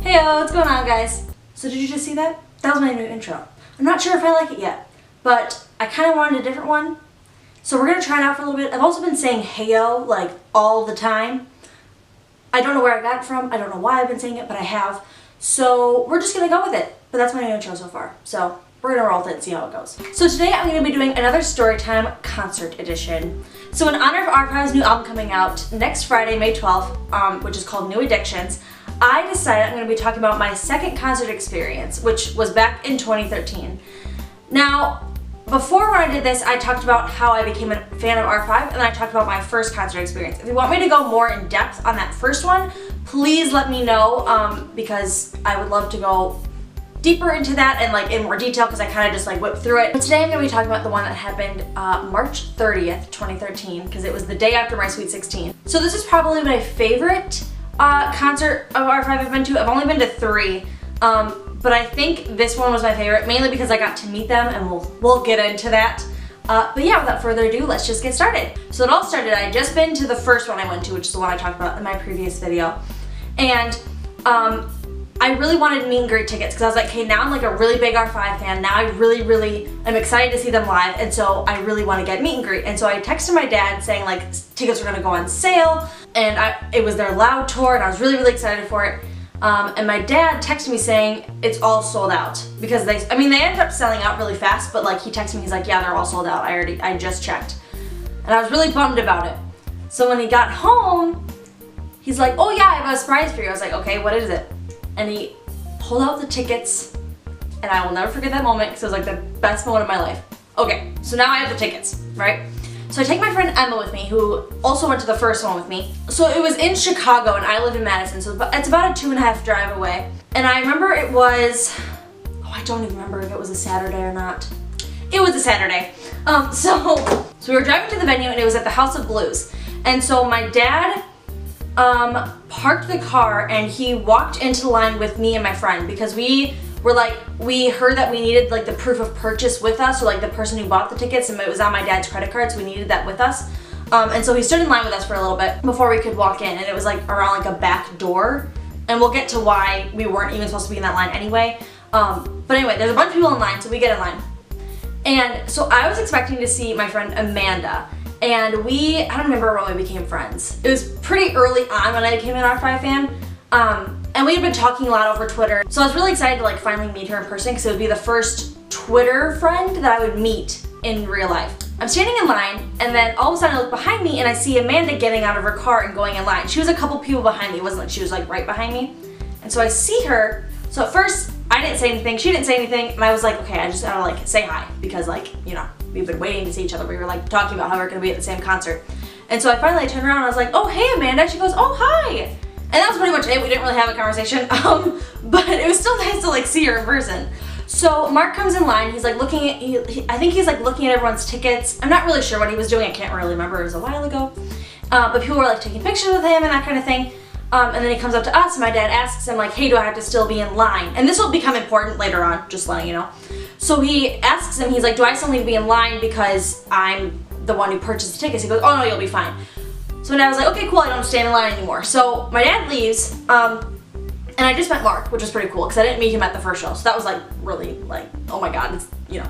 Heyo, what's going on, guys? So did you just see that? That was my new intro. I'm not sure if I like it yet, but I kind of wanted a different one. So we're going to try it out for a little bit. I've also been saying heyo like all the time. I don't know where I got it from. I don't know why I've been saying it, but I have. So we're just going to go with it. But that's my new intro so far. So we're going to roll with it and see how it goes. So today I'm going to be doing another Storytime concert edition. So in honor of R5's new album coming out next Friday, May 12th, which is called New Addictions, I decided I'm going to be talking about my second concert experience, which was back in 2013. Now, before when I did this, I talked about how I became a fan of R5, and I talked about my first concert experience. If you want me to go more in depth on that first one, please let me know, because I would love to go deeper into that and like in more detail, because I kind of just like whipped through it. But today I'm going to be talking about the one that happened March 30th, 2013, because it was the day after my Sweet 16. So this is probably my favorite concert of R5 I've been to. I've only been to 3, but I think this one was my favorite, mainly because I got to meet them, and we'll get into that. But yeah, without further ado, let's just get started. So it all started, I had just been to the first one I went to, which is the one I talked about in my previous video, and I really wanted meet and greet tickets, because I was like, okay, now I'm like a really big R5 fan, now I really am excited to see them live, and so I really want to get meet and greet. And so I texted my dad saying like tickets were going to go on sale, and it was their Loud tour, and I was really excited for it. And my dad texted me saying it's all sold out, because they ended up selling out really fast, but like he texted me, he's like, yeah, they're all sold out, I just checked. And I was really bummed about it. So when he got home, he's like, oh yeah, I have a surprise for you. I was like, okay, what is it? And he pulled out the tickets, and I will never forget that moment, because it was like the best moment of my life. Okay, so now I have the tickets, right? So I take my friend Emma with me, who also went to the first one with me. So it was in Chicago, and I live in Madison, so it's about a 2.5 drive away. And I remember it was, oh, I don't even remember if it was a Saturday or not. It was a Saturday. So we were driving to the venue, and it was at the House of Blues. And so my dad parked the car, and he walked into the line with me and my friend, because we heard that we needed like the proof of purchase with us, so like the person who bought the tickets, and it was on my dad's credit card, so we needed that with us. And so he stood in line with us for a little bit before we could walk in, and it was like around like a back door, and we'll get to why we weren't even supposed to be in that line anyway. But anyway, there's a bunch of people in line, so we get in line. And so I was expecting to see my friend Amanda, and I don't remember when we became friends. It was pretty early on when I became an R5 fan. And we had been talking a lot over Twitter, so I was really excited to like finally meet her in person, because it would be the first Twitter friend that I would meet in real life. I'm standing in line, and then all of a sudden I look behind me, and I see Amanda getting out of her car and going in line. She was a couple people behind me. It wasn't like she was like right behind me. And so I see her. So at first I didn't say anything, she didn't say anything, and I was like, okay, I just gotta like say hi, because like, you know, we've been waiting to see each other. We were like talking about how we're gonna be at the same concert. And so I finally turned around, and I was like, oh hey Amanda. She goes, oh hi. And that was pretty much it. We didn't really have a conversation, but it was still nice to like see her in person. So Mark comes in line. He's like looking at, I think he's like looking at everyone's tickets. I'm not really sure what he was doing. I can't really remember. It was a while ago. But people were like taking pictures with him and that kind of thing. And then he comes up to us. My dad asks him like, hey, do I have to still be in line? And this will become important later on, just letting you know. So he asks him, he's like, do I still need to be in line because I'm the one who purchased the tickets? He goes, oh no, you'll be fine. So my dad was like, okay, cool, I don't have to stand in line anymore. So my dad leaves, and I just met Mark, which was pretty cool, because I didn't meet him at the first show. So that was like really like, oh my god,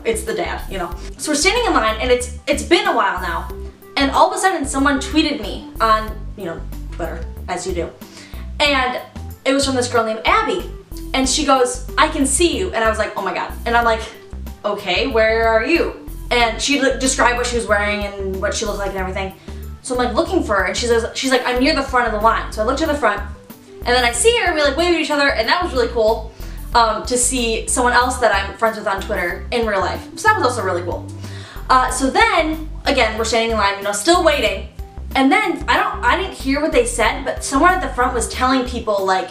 it's the dad, you know. So we're standing in line, and it's been a while now, and all of a sudden someone tweeted me on, you know, Twitter, as you do. And it was from this girl named Abby. And she goes, I can see you. And I was like, oh my god. And I'm like, okay, where are you? And she described what she was wearing and what she looked like and everything. So I'm like looking for her, and she's like, I'm near the front of the line. So I look to the front, and then I see her, and we like wave at each other, and that was really cool to see someone else that I'm friends with on Twitter in real life. So that was also really cool. So then, again, we're standing in line, you know, still waiting, and then I didn't hear what they said, but someone at the front was telling people like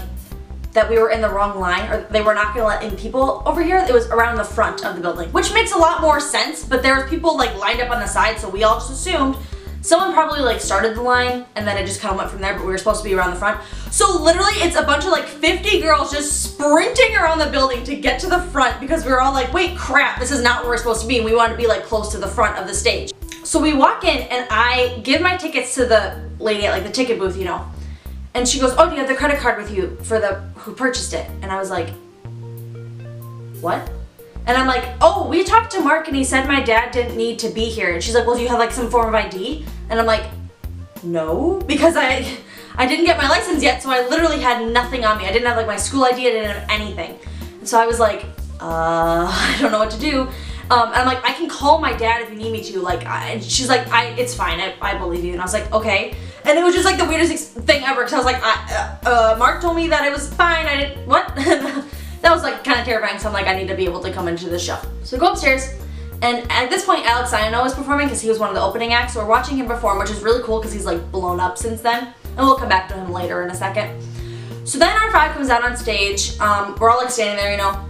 that we were in the wrong line, or they were not gonna let in people over here. It was around the front of the building, which makes a lot more sense, but there was people like lined up on the side, so we all just assumed someone probably like started the line, and then it just kind of went from there, but we were supposed to be around the front. So literally it's a bunch of like 50 girls just sprinting around the building to get to the front, because we were all like, wait, crap, this is not where we're supposed to be, and we want to be like close to the front of the stage. So we walk in, and I give my tickets to the lady at like the ticket booth, you know. And she goes, oh, do you have the credit card with you for who purchased it? And I was like, what? And I'm like, oh, we talked to Mark and he said my dad didn't need to be here. And she's like, well, do you have like some form of ID? And I'm like, no, because I didn't get my license yet, so I literally had nothing on me. I didn't have like my school ID, I didn't have anything. And so I was like, I don't know what to do. And I'm like, I can call my dad if you need me to. Like, and she's like, it's fine, I believe you. And I was like, okay. And it was just like the weirdest thing ever, because I was like, Mark told me that it was fine, I didn't, what? That was like kind of terrifying, so I'm like, I need to be able to come into the show. So we go upstairs, and at this point, Alex Iano is performing because he was one of the opening acts, so we're watching him perform, which is really cool because he's like blown up since then, and we'll come back to him later in a second. So then our five comes out on stage, we're all like standing there, you know,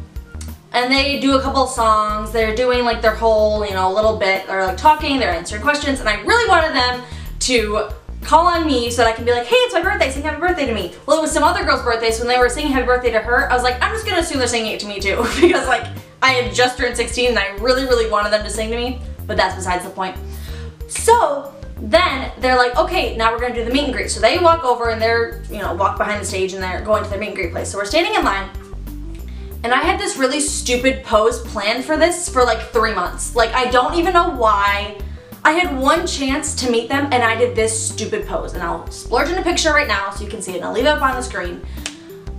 and they do a couple songs, they're doing like their whole, you know, little bit, they're like talking, they're answering questions, and I really wanted them to call on me so that I can be like, hey, it's my birthday, sing happy birthday to me. Well, it was some other girl's birthday, so when they were singing happy birthday to her, I was like, I'm just gonna assume they're singing it to me too, because like, I had just turned 16 and I really, really wanted them to sing to me, but that's besides the point. So then they're like, okay, now we're gonna do the meet and greet. So they walk over and they're, you know, walk behind the stage and they're going to their meet and greet place. So we're standing in line, and I had this really stupid pose planned for this for like 3 months. Like, I don't even know why. I had one chance to meet them and I did this stupid pose, and I'll splurge in a picture right now so you can see it, and I'll leave it up on the screen.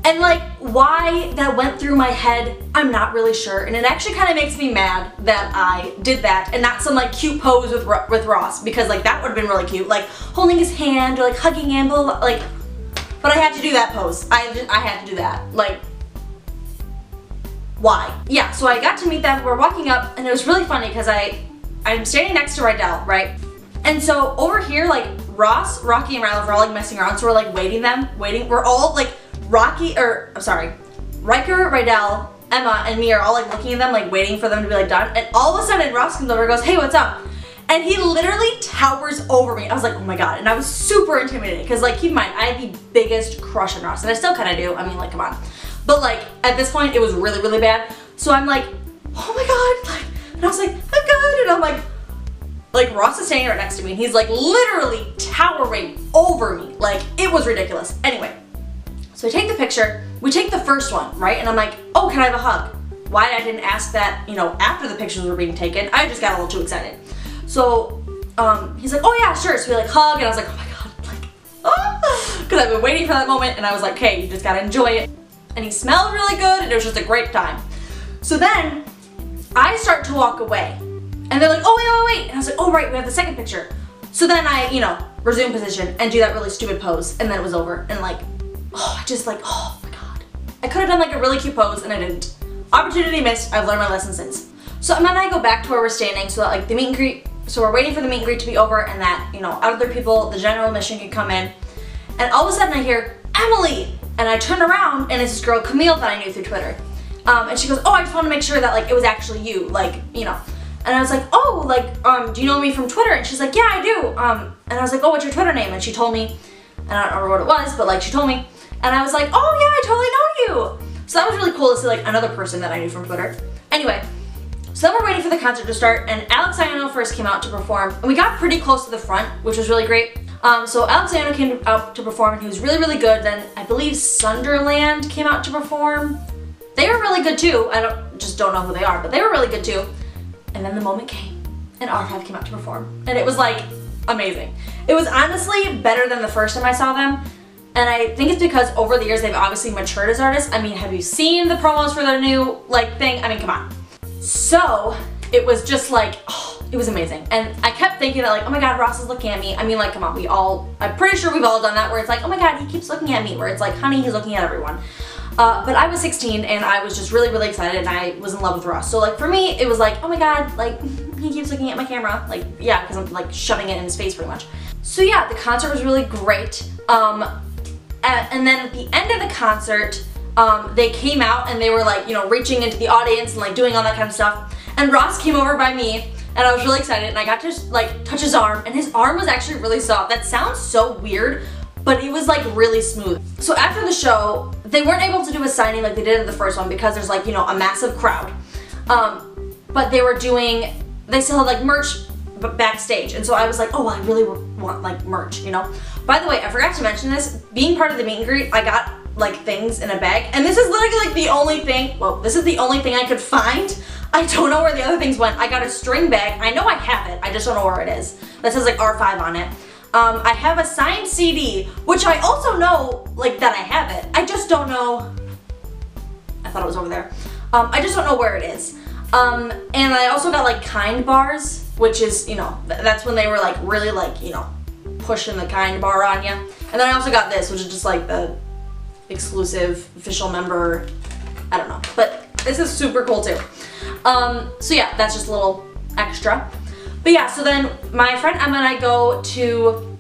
And like, why that went through my head, I'm not really sure, and it actually kind of makes me mad that I did that and not some like cute pose with Ross, because like that would have been really cute, like holding his hand or like hugging him, like, but I had to do that pose. I had to do that, like, why? Yeah, so I got to meet them, we're walking up, and it was really funny because I'm standing next to Rydell, right? And so over here, like Ross, Rocky, and Ryla were all like messing around, so we're like waiting. We're all like Riker, Rydell, Emma, and me are all like looking at them, like waiting for them to be like done. And all of a sudden, Ross comes over and goes, hey, what's up? And he literally towers over me. I was like, oh my God. And I was super intimidated because like, keep in mind, I had the biggest crush on Ross, and I still kind of do. I mean, like, come on. But like, at this point, it was really, really bad. So I'm like, oh my God, like, and I was like, I'm good, and I'm like Ross is standing right next to me, and he's like literally towering over me. Like, it was ridiculous. Anyway, so I take the picture, we take the first one, right? And I'm like, oh, can I have a hug? Why I didn't ask that, you know, after the pictures were being taken, I just got a little too excited. So he's like, oh yeah, sure. So we like hug, and I was like, oh my God, like, because I've been waiting for that moment, and I was like, okay, you just gotta enjoy it. And he smelled really good, and it was just a great time. So then I start to walk away, and they're like, oh wait. And I was like, oh right, we have the second picture. So then I, you know, resume position and do that really stupid pose, and then it was over. And like, oh, I just like, oh my God. I could have done like a really cute pose, and I didn't. Opportunity missed, I've learned my lesson since. So Emma and I go back to where we're standing so that like the meet and greet, so we're waiting for the meet and greet to be over, and that, you know, other people, the general admission can come in. And all of a sudden I hear, Emily! And I turn around, and it's this girl, Camille, that I knew through Twitter. And she goes, oh, I just want to make sure that like it was actually you, like, you know. And I was like, oh, like, do you know me from Twitter? And she's like, yeah, I do. And I was like, oh, what's your Twitter name? And she told me, and I don't remember what it was, but like she told me. And I was like, oh yeah, I totally know you. So that was really cool to see like another person that I knew from Twitter. Anyway, so then we're waiting for the concert to start, and Alex Iano first came out to perform, and we got pretty close to the front, which was really great. So Alex Iano came out to perform, and he was really, really good. Then I believe Sunderland came out to perform. They were really good too. I don't know who they are, but they were really good too. And then the moment came, and R5 came out to perform, and it was like amazing. It was honestly better than the first time I saw them, and I think it's because over the years they've obviously matured as artists. I mean, have you seen the promos for their new like thing? I mean, come on. So it was just like, oh, it was amazing. And I kept thinking that like, oh my God, Ross is looking at me. I mean, like, come on, I'm pretty sure we've all done that, where it's like, oh my God, he keeps looking at me, where it's like, honey, he's looking at everyone. But I was 16, and I was just really, really excited, and I was in love with Ross. So like for me, it was like, oh my God, like he keeps looking at my camera. Like, yeah, because I'm like shoving it in his face pretty much. So yeah, the concert was really great. And then at the end of the concert, they came out, and they were like, you know, reaching into the audience and like doing all that kind of stuff. And Ross came over by me, and I was really excited, and I got to like touch his arm, and his arm was actually really soft. That sounds so weird, but it was like really smooth. So after the show, they weren't able to do a signing like they did in the first one because there's like, you know, a massive crowd. But they still had like merch backstage. And so I was like, oh, I really want like merch, you know? By the way, I forgot to mention this. Being part of the meet and greet, I got like things in a bag. And this is literally like the only thing, well, this is the only thing I could find. I don't know where the other things went. I got a string bag. I know I have it. I just don't know where it is. That says like R5 on it. I have a signed CD, which I also know like that I have it. I just don't know. I thought it was over there. I just don't know where it is. And I also got like Kind bars, which is, you know, that's when they were like really like, you know, pushing the Kind bar on you. And then I also got this, which is just like the exclusive official member, I don't know. But this is super cool too. So yeah, that's just a little extra. But yeah, so then my friend Emma and I go to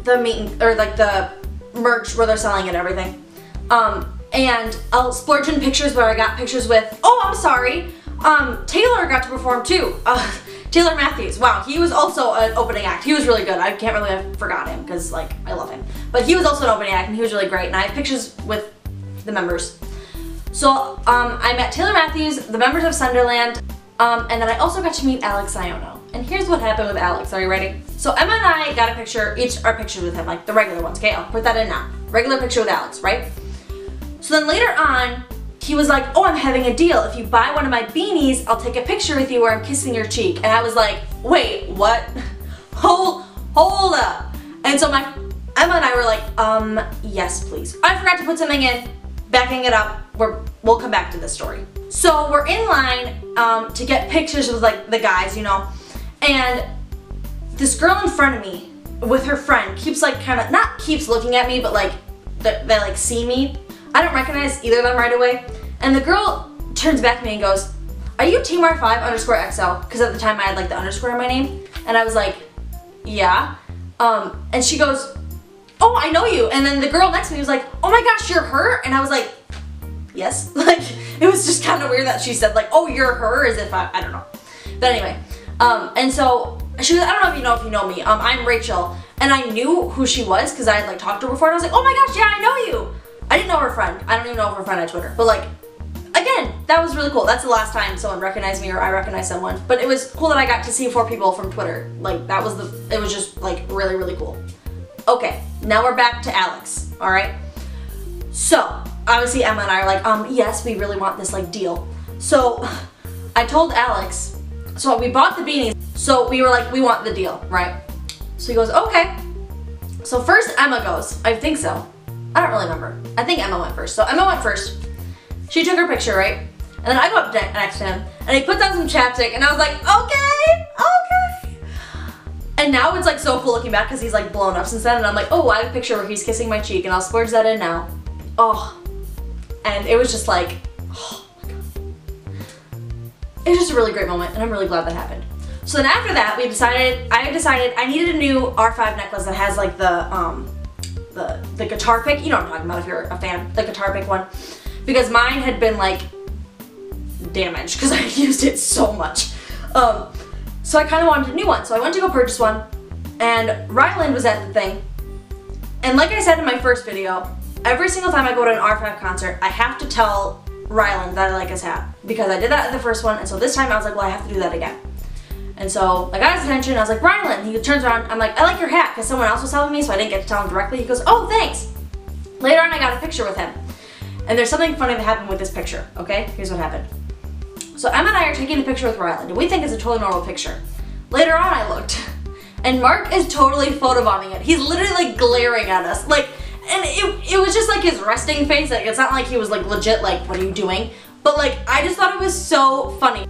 the the merch where they're selling it and everything. And I'll splurge in pictures where I got pictures with, oh, I'm sorry, Taylor got to perform too. Taylor Matthews, wow, he was also an opening act. He was really good. I can't believe I forgot him because like I love him. But he was also an opening act and he was really great. And I have pictures with the members. So I met Taylor Matthews, the members of Sunderland, and then I also got to meet Alex Iono. And here's what happened with Alex. Are you ready? So Emma and I got a picture, each our pictures with him, like the regular ones. Okay, I'll put that in now. Regular picture with Alex, right? So then later on, he was like, oh, I'm having a deal. If you buy one of my beanies, I'll take a picture with you where I'm kissing your cheek. And I was like, wait, what? Hold up. And so Emma and I were like, yes, please. I forgot to put something in, backing it up. We'll come back to this story. So we're in line to get pictures with like the guys, you know, and this girl in front of me with her friend keeps like kind of, not keeps looking at me, but like they like see me. I don't recognize either of them right away. And the girl turns back to me and goes, are you TMR5_XL? Because at the time I had like the underscore in my name. And I was like, yeah. And she goes, oh, I know you. And then the girl next to me was like, oh my gosh, you're her? And I was like, yes. Like, it was just kind of weird that she said like, oh, you're her, as if I don't know. But anyway, and so she was, I don't know if you know me. I'm Rachel. And I knew who she was because I had like talked to her before. And I was like, oh my gosh, yeah, I know you. I didn't know her friend. I don't even know her friend on Twitter. But like, again, that was really cool. That's the last time someone recognized me or I recognized someone. But it was cool that I got to see 4 people from Twitter. Like, that was it was just like really, really cool. Okay, now we're back to Alex, all right? So, obviously Emma and I are like, yes, we really want this like deal. So, I told Alex, so we bought the beanies. So we were like, we want the deal, right? So he goes, okay. So first Emma goes, I think so. I don't really remember. I think Emma went first. So Emma went first. She took her picture, right? And then I go up next to him, and he puts on some chapstick, and I was like, okay. And now it's like so cool looking back because he's like blown up since then, and I'm like, oh, I have a picture where he's kissing my cheek, and I'll splurge that in now. Oh, and it was just like, oh my God. It was just a really great moment, and I'm really glad that happened. So then after that, I decided I needed a new R5 necklace that has like the guitar pick, you know what I'm talking about if you're a fan, the guitar pick one, because mine had been like damaged because I used it so much. So I kind of wanted a new one, so I went to go purchase one, and Ryland was at the thing, and like I said in my first video, every single time I go to an R5 concert, I have to tell Ryland that I like his hat, because I did that at the first one, and so this time I was like, well, I have to do that again. And so I got his attention, I was like, Ryland, he turns around, I'm like, I like your hat, because someone else was telling me, so I didn't get to tell him directly. He goes, oh, thanks. Later on, I got a picture with him. And there's something funny that happened with this picture, okay? Here's what happened. So Emma and I are taking a picture with Ryland, and we think it's a totally normal picture. Later on, I looked, and Mark is totally photobombing it. He's literally like glaring at us, like, and it was just like his resting face. Like, it's not like he was like legit like, what are you doing? But like, I just thought it was so funny.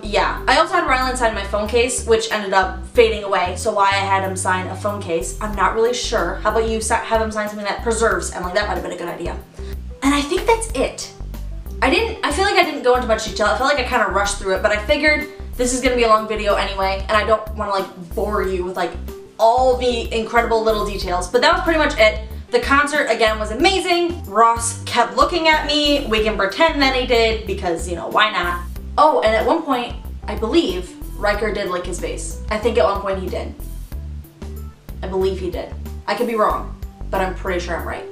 Yeah. I also had Ryland sign my phone case, which ended up fading away. So why I had him sign a phone case, I'm not really sure. How about you have him sign something that preserves? Emily, that might have been a good idea. And I think that's it. I feel like I didn't go into much detail. I felt like I kind of rushed through it, but I figured this is gonna be a long video anyway, and I don't want to like bore you with like all the incredible little details. But that was pretty much it. The concert, again, was amazing. Ross kept looking at me. We can pretend that he did because, you know, why not? Oh, and at one point, I believe Riker did lick his face. I think at one point he did. I believe he did. I could be wrong, but I'm pretty sure I'm right.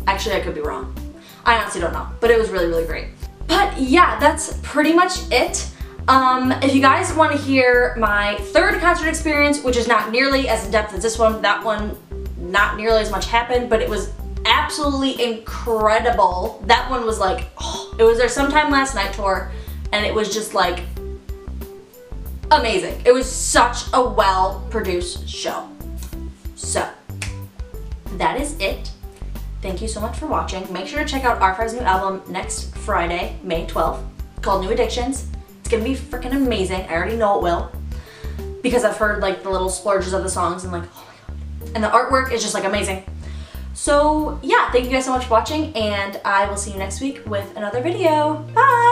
Actually, I could be wrong. I honestly don't know, but it was really, really great. But yeah, that's pretty much it. If you guys want to hear my third concert experience, which is not nearly as in-depth as this one, that one not nearly as much happened, but it was absolutely incredible. That one was like, oh, it was their Sometime Last Night tour, and it was just like amazing. It was such a well-produced show. So, that is it. Thank you so much for watching. Make sure to check out R5's new album next Friday, May 12th, called New Addictions. It's gonna be freaking amazing. I already know it will, because I've heard like the little splurges of the songs and like, oh my god. And the artwork is just like amazing. So yeah, thank you guys so much for watching, and I will see you next week with another video. Bye!